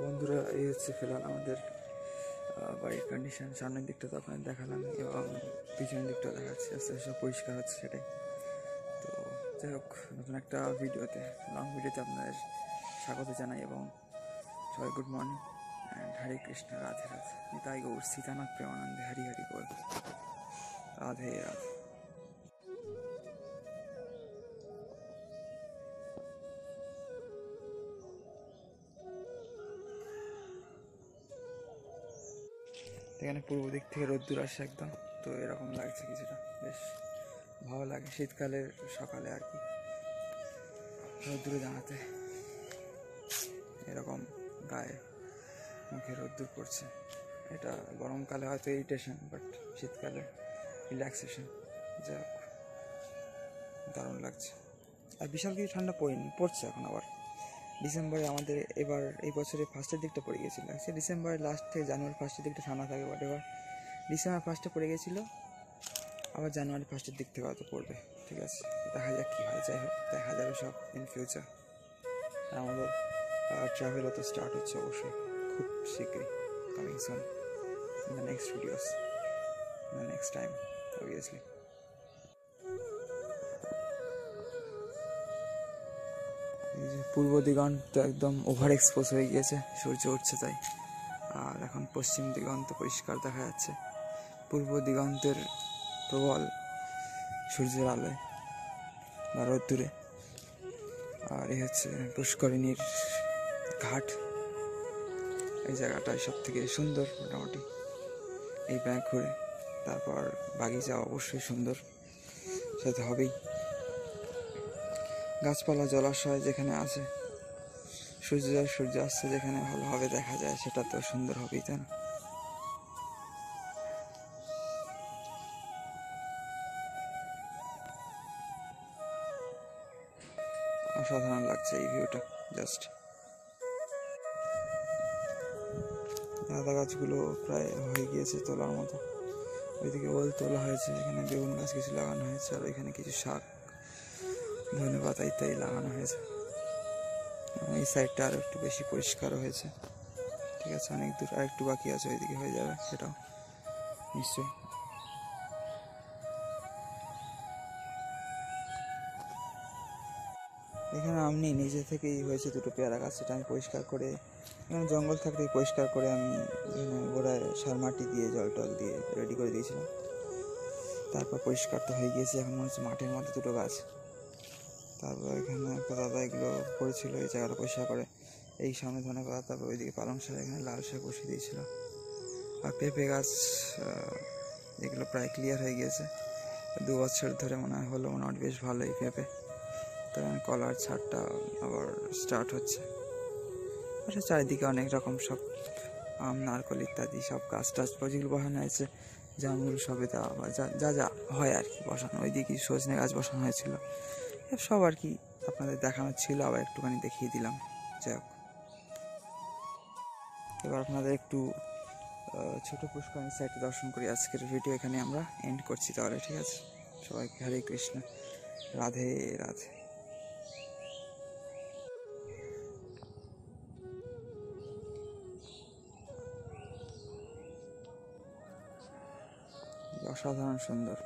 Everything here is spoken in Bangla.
বন্ধুরা, এই হচ্ছে ফেলাল আমাদের বাড়ির কন্ডিশন। সামনের দিকটা তো আপনাদের দেখালাম এবং পিছনের দিকটা দেখাচ্ছি, আস্তে আস্তে পরিষ্কার হচ্ছে সেটাই। তো যাই হোক, নতুন একটা ভিডিওতে, লং ভিডিওতে আপনাদের স্বাগত জানাই এবং সবাই good morning and Hare Krishna, Radhe Radhe, Nitai Gaur Sitanath প্রেমানন্দে, হরি হরি বল, রাধে রাধে। এখানে পূর্ব দিক থেকে রোদ্দুর আসে একদম, তো এরকম লাগছে কিছুটা, বেশ ভালো লাগে শীতকালের সকালে আর কি রোদ্দুরে দাঁড়াতে। এরকম গায়ে মুখে রোদ্দুর পড়ছে, এটা গরমকালে হয়তো ইরিটেশন, বাট শীতকালে রিল্যাক্সেশন। যাই হোক, দারুণ লাগছে। আর বিশাল কিছু ঠান্ডা পড়ছে এখন আবার। ডিসেম্বরে আমাদের এবার এই বছরে ফার্স্টের দিকটা পড়ে গেছিলো, অ্যাকচুয়ালি ডিসেম্বরের লাস্ট থেকে জানুয়ারি ফার্স্টের দিকটা ঠান্ডা থাকে, বাট এবার ডিসেম্বর ফার্স্টে পড়ে গেছিলো, আবার জানুয়ারি ফার্স্টের দিক থেকে হয়তো পড়বে। ঠিক আছে, দেখা যাক কী হয়। যাই হোক, দেখা যাবে সব ইন ফিউচার। আর আমাদের ট্রাভেলও তো স্টার্ট হচ্ছে অবশ্যই খুব শীঘ্রই, coming soon in the next videos, in the next time obviously. এই যে পূর্ব দিগন্ত একদম ওভার এক্সপোজ হয়ে গিয়েছে, সূর্য উঠছে তাই। আর এখন পশ্চিম দিগন্ত পরিষ্কার দেখা যাচ্ছে, পূর্ব দিগন্তের প্রবল সূর্যের আলোয় বা রোদ্দুরে। আর এই হচ্ছে পুষ্করিণীর ঘাট, এই জায়গাটাই সব থেকে সুন্দর মোটামুটি এই ব্যাগ ঘুরে। তারপর বাগিচা অবশ্যই সুন্দর, সেটা হবেই। গাছপালা, জলাশয় যেখানে আছে, সূর্যোদয় সূর্যাস্ত যেখানে ভালোভাবে দেখা যায়, সেটা তো সুন্দর হবেই, তাই না? অসাধারণ লাগছে এই ভিউটা, জাস্ট। আদা গাছগুলো প্রায় হয়ে গিয়েছে তোলার মতো, ওইদিকে ওল তোলা হয়েছে, এখানে বেগুন গাছ কিছু লাগানো হয়েছে, আর এখানে কিছু শাক, ধনে পাতা ইত্যাদি লাগানো হয়েছে। এই সাইডটা আরও একটু বেশি পরিষ্কার হয়েছে। ঠিক আছে, অনেক দূর আর একটু বাকি আছে, ওইদিকে হয়ে যাবে সেটাও নিশ্চয়ই। এখানে আমি নিজে থেকেই হয়েছে দুটো পেয়ারা গাছ, সেটা আমি পরিষ্কার করে, এখানে জঙ্গল থাকতেই পরিষ্কার করে আমি এখানে গোড়ায় সার মাটি দিয়ে জল টল দিয়ে রেডি করে দিয়েছিলাম। তারপর পরিষ্কার তো হয়ে গিয়েছে, এখন মনে হচ্ছে মাঠের মধ্যে দুটো গাছ। তারপর এখানে একটা দাদা এগুলো করেছিল, এই জায়গাটা পরিষ্কার করে, এই সামনে ধনে পাতা, তারপর ওইদিকে পালং শাক, এখানে লাল শাক বসিয়ে দিয়েছিল। আর পেঁপে গাছ, এগুলো প্রায় ক্লিয়ার হয়ে গিয়েছে, 2 বছর ধরে মনে হয় হলো, মোটামুটি বেশ ভালোই পেঁপে। তার কলার ছাড়টা আবার স্টার্ট হচ্ছে। আচ্ছা, চারিদিকে অনেক রকম সব আম, নারকল ইত্যাদি সব গাছ টাছ যেগুলো বসানো হয়েছে, জামরুল, সবেদা বা যা যা হয় আর কি বসানো। ওইদিকে সজনে গাছ বসানো হয়েছিল, সব আর কি আপনাদের দেখানো ছিল, আবার একটুখানি দেখিয়ে দিলাম। যাই হোক, এবার আপনাদের একটু ছোটো পুষ্করিণী সাইটে দর্শন করি। আজকের ভিডিও এখানে আমরা এন্ড করছি তাহলে, ঠিক আছে? সবাইকে হরে কৃষ্ণ, রাধে রাধে। অসাধারণ সুন্দর।